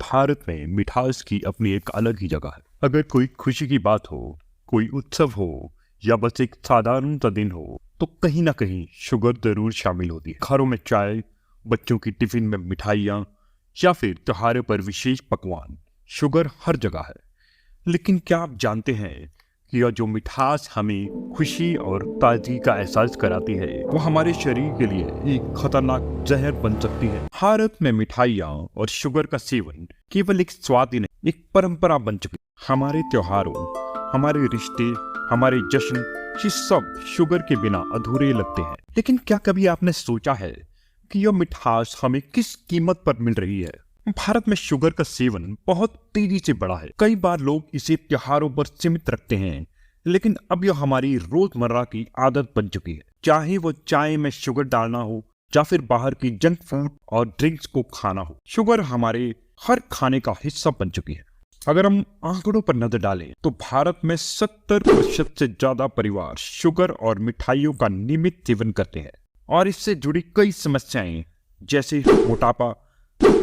भारत में मिठास की अपनी एक अलग ही जगह है। अगर कोई खुशी की बात हो, कोई उत्सव हो या बस एक साधारण सा दिन हो, तो कहीं ना कहीं शुगर जरूर शामिल होती है। घरों में चाय, बच्चों की टिफिन में मिठाइयाँ या फिर त्योहारों पर विशेष पकवान, शुगर हर जगह है। लेकिन क्या आप जानते हैं कि यह जो मिठास हमें खुशी और ताजगी का एहसास कराती है, वो हमारे शरीर के लिए एक खतरनाक जहर बन सकती है। भारत में मिठाइयाँ और शुगर का सेवन केवल एक स्वाद ही नहीं, एक परंपरा बन चुकी है। हमारे त्योहारों, हमारे रिश्ते, हमारे जश्न, ये सब शुगर के बिना अधूरे लगते हैं। लेकिन क्या कभी आपने सोचा है कि यह मिठास हमें किस कीमत पर मिल रही है? भारत में शुगर का सेवन बहुत तेजी से बढ़ा है। कई बार लोग इसे त्योहारों पर सीमित रखते हैं, लेकिन अब यह हमारी रोजमर्रा की आदत बन चुकी है। चाहे वो चाय में शुगर डालना हो या फिर बाहर की जंक फूड और ड्रिंक्स को खाना हो, शुगर हमारे हर खाने का हिस्सा बन चुकी है। अगर हम आंकड़ों पर नजर डालें तो भारत में 70% से ज्यादा परिवार शुगर और मिठाइयों का नियमित सेवन करते हैं, और इससे जुड़ी कई समस्याएं जैसे मोटापा,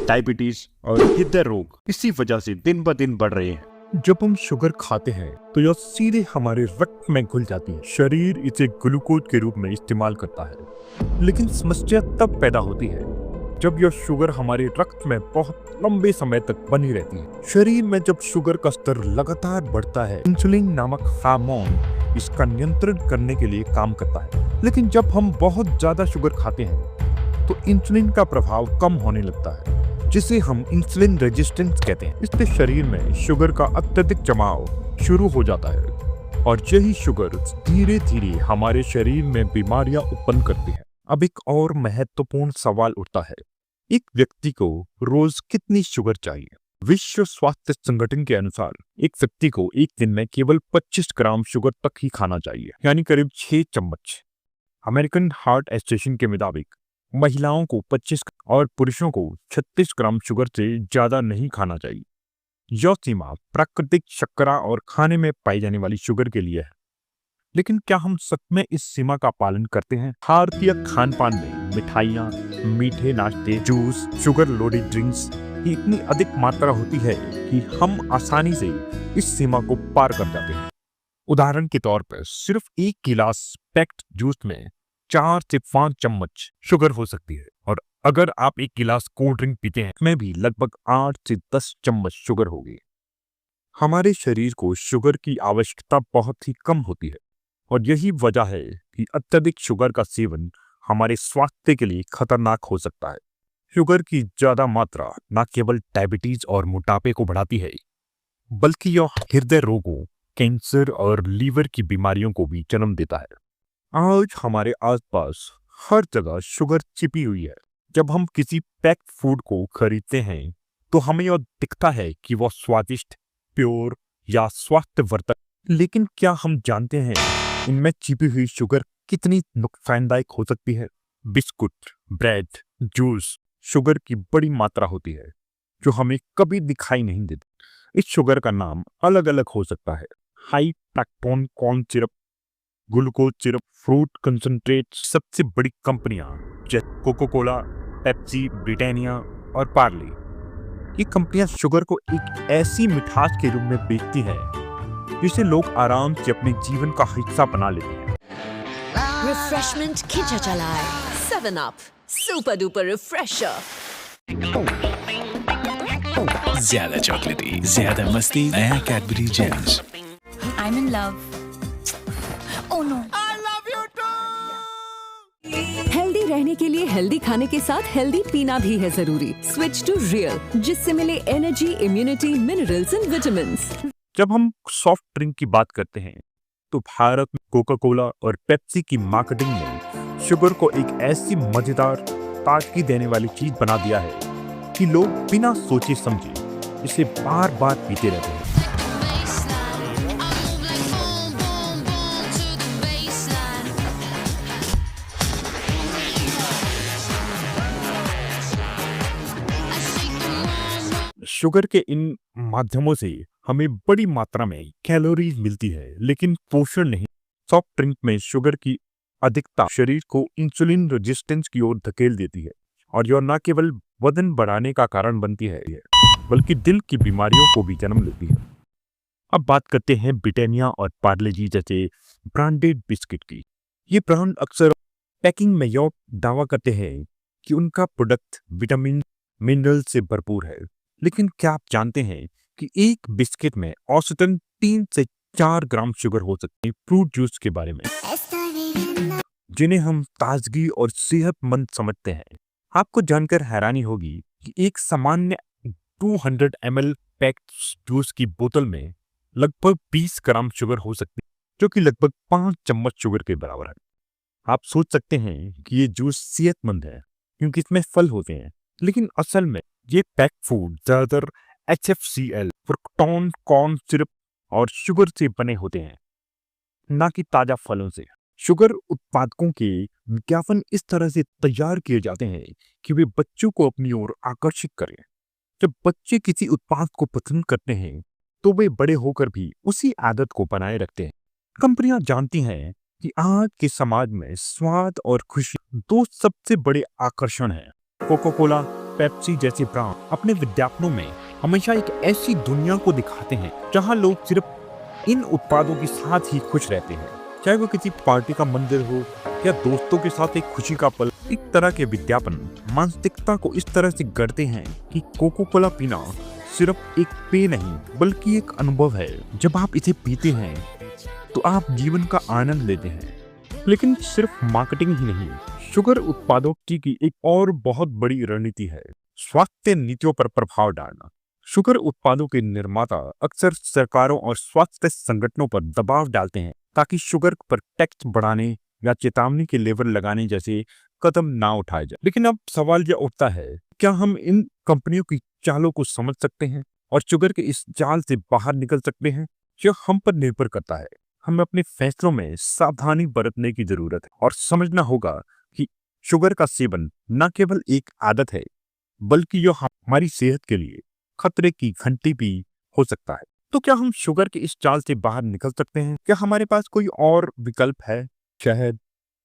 डायबिटीज और हृदय रोग इसी वजह से दिन ब दिन बढ़ रहे हैं। जब हम शुगर खाते हैं तो यह सीधे हमारे रक्त में घुल जाती है। शरीर इसे ग्लूकोज के रूप में इस्तेमाल करता है। लेकिन समस्या तब पैदा होती है जब यह शुगर हमारे रक्त में बहुत लंबे समय तक बनी रहती है। शरीर में जब शुगर का स्तर लगातार बढ़ता है, इंसुलिन नामक हार्मोन इसका नियंत्रण करने के लिए काम करता है। लेकिन जब हम बहुत ज्यादा शुगर खाते हैं तो इंसुलिन का प्रभाव कम होने लगता है, जिसे हम इंसुलिन रेजिस्टेंस कहते हैं। इससे शरीर में शुगर का अत्यधिक जमाव शुरू हो जाता है और यही शुगर धीरे धीरे हमारे शरीर में बीमारियां उत्पन्न करती है। अब एक और महत्वपूर्ण सवाल उठता है, एक व्यक्ति को रोज कितनी शुगर चाहिए? विश्व स्वास्थ्य संगठन के अनुसार एक व्यक्ति को एक दिन में केवल 25 ग्राम शुगर तक ही खाना चाहिए, यानी करीब 6 चम्मच। अमेरिकन हार्ट एसोसिएशन के मुताबिक महिलाओं को 25 और पुरुषों को 36 ग्राम शुगर से ज्यादा नहीं खाना चाहिए। यह सीमा प्राकृतिक शर्करा और खाने में पाई जाने वाली शुगर के लिए है। लेकिन क्या हम सच में इस सीमा का पालन करते हैं? भारतीय खान पान में मिठाइयाँ, मीठे नाश्ते, जूस, शुगर लोडेड ड्रिंक्स की इतनी अधिक मात्रा होती है कि हम आसानी से इस सीमा को पार कर जाते हैं। उदाहरण के तौर पर सिर्फ एक गिलास पैक्ड जूस में 4 से 5 चम्मच शुगर हो सकती है, और अगर आप एक गिलास कोल्ड ड्रिंक पीते हैं में भी लगभग 8 से 10 चम्मच शुगर होगी। हमारे शरीर को शुगर की आवश्यकता बहुत ही कम होती है, और यही वजह है कि अत्यधिक शुगर का सेवन हमारे स्वास्थ्य के लिए खतरनाक हो सकता है। शुगर की ज्यादा मात्रा न केवल डायबिटीज और मोटापे को बढ़ाती है, बल्कि यह हृदय रोगों, कैंसर और लीवर की बीमारियों को भी जन्म देता है। आज हमारे आसपास हर जगह शुगर छिपी हुई है। जब हम किसी पैक्ड फूड को खरीदते हैं तो हमें यह दिखता है कि वह स्वादिष्ट, प्योर या स्वास्थ्यवर्धक, लेकिन क्या हम जानते हैं इनमें छिपी हुई शुगर कितनी नुकसानदायक हो सकती है? बिस्कुट, ब्रेड, जूस शुगर की बड़ी मात्रा होती है जो हमें कभी दिखाई नहीं देती। इस शुगर का नाम अलग अलग हो सकता है: high fructose corn syrup, glucose syrup, fruit concentrate. सबसे बड़ी कंपनियां जैसे कोको कोला, पेप्सी, ब्रिटानिया और पार्ले, ये कंपनियां शुगर को एक ऐसी मिठास के रूप में बेचती है जिसे लोग आराम से अपने जीवन का हिस्सा बना लेते हैं। रिफ्रेशमेंट खींचा चला है 7 अप सुपर डुपर रिफ्रेशर। ज्यादा चॉकलेटी, ज्यादा मस्ती, नया Cadbury James. I'm in love. Oh no. Healthy रहने के लिए हेल्दी खाने के साथ हेल्दी पीना भी है जरूरी। स्विच टू रियल, जिससे मिले energy, immunity, minerals and vitamins. जब हम सॉफ्ट ड्रिंक की बात करते हैं तो भारत में कोका कोला और पेप्सी की मार्केटिंग ने शुगर को एक ऐसी मजेदार, ताजगी देने वाली चीज बना दिया है कि लोग बिना सोचे समझे इसे बार बार पीते रहते हैं। शुगर के इन माध्यमों से हमें बड़ी मात्रा में कैलोरीज मिलती है, लेकिन पोषण नहीं। सॉफ्ट ड्रिंक में शुगर की अधिकता शरीर को इंसुलिन रेजिस्टेंस की ओर धकेल देती है, और यह न केवल वजन बढ़ाने का कारण बनती है, बल्कि दिल की बीमारियों को भी जन्म देती है। अब बात करते हैं ब्रिटानिया और पार्ले जी जैसे ब्रांडेड बिस्किट की। ये ब्रांड अक्सर पैकिंग में यह दावा करते हैं कि उनका प्रोडक्ट विटामिन मिनरल से भरपूर है, लेकिन क्या आप जानते हैं कि एक बिस्किट में औसतन 3 से 4 ग्राम शुगर हो सकती है। फ्रूट जूस के बारे में, जिन्हें हम ताजगी और सेहतमंद समझते हैं, आपको जानकर हैरानी होगी कि एक सामान्य 200 ml पैक्ड जूस की बोतल में लगभग 20 ग्राम शुगर हो सकती है, जो कि लगभग 5 चम्मच शुगर के बराबर है। आप सोच सकते हैं कि ये जूस सेहतमंद है क्योंकि इसमें फल होते हैं, लेकिन असल में ये पैक फूड ज्यादातर HFCl, फ्रुक्टोन कॉर्न सिरप और शुगर से बने होते हैं, ना कि ताजा फलों से। शुगर उत्पादकों के विज्ञापन इस तरह से तैयार किए जाते हैं कि वे बच्चों को अपनी ओर आकर्षित करें। जब बच्चे किसी उत्पाद को पसंद करते हैं तो वे बड़े होकर भी उसी आदत को बनाए रखते हैं। कंपनियां जानती हैं कि आज के समाज में स्वाद और खुशी 2 सबसे बड़े आकर्षण हैं। कोका कोला, पेप्सी जैसे ब्रांड अपने विज्ञापनों में हमेशा एक ऐसी दुनिया को दिखाते हैं जहां लोग सिर्फ इन उत्पादों के साथ ही खुश रहते हैं, चाहे वो किसी पार्टी का मंदिर हो या दोस्तों के साथ एक खुशी का पल। इस तरह के विज्ञापन मानसिकता को इस तरह से गढ़ते हैं कि कोका कोला पीना सिर्फ एक पेय नहीं बल्कि एक अनुभव है। जब आप इसे पीते हैं तो आप जीवन का आनंद लेते हैं। लेकिन सिर्फ मार्केटिंग ही नहीं, शुगर उत्पादों की एक और बहुत बड़ी रणनीति है स्वास्थ्य नीतियों पर प्रभाव डालना। शुगर उत्पादों के निर्माता अक्सर सरकारों और स्वास्थ्य संगठनों पर दबाव डालते हैं ताकि शुगर पर टैक्स बढ़ाने या चेतावनी के लेवल लगाने जैसे कदम ना उठाए जाए। लेकिन अब सवाल यह उठता है, क्या हम इन कंपनियों की चालों को समझ सकते हैं और शुगर के इस जाल से बाहर निकल सकते हैं? यह हम पर निर्भर करता है। हमें अपने फैसलों में सावधानी बरतने की जरूरत है और समझना होगा कि शुगर का सेवन न केवल एक आदत है बल्कि यह हमारी सेहत के लिए खतरे की घंटी भी हो सकता है। तो क्या हम शुगर के इस जाल से बाहर निकल सकते हैं? क्या हमारे पास कोई और विकल्प है? शहद,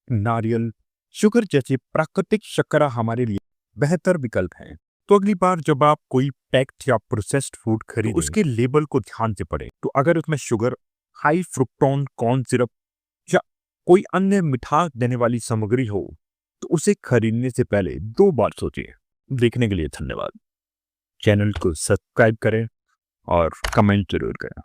नारियल, शुगर जैसे प्राकृतिक शर्करा हमारे लिए बेहतर विकल्प हैं। तो अगली बार जब आप कोई पैक्ड या प्रोसेस्ड फूड खरीदें, तो उसके लेबल को ध्यान से पढ़ें। तो अगर उसमें शुगर, हाई फ्रुक्टोन कॉर्न सिरप या कोई अन्य मिठास देने वाली सामग्री हो तो उसे खरीदने से पहले 2 बार सोचिए। देखने के लिए धन्यवाद। चैनल को सब्सक्राइब करें और कमेंट जरूर करें।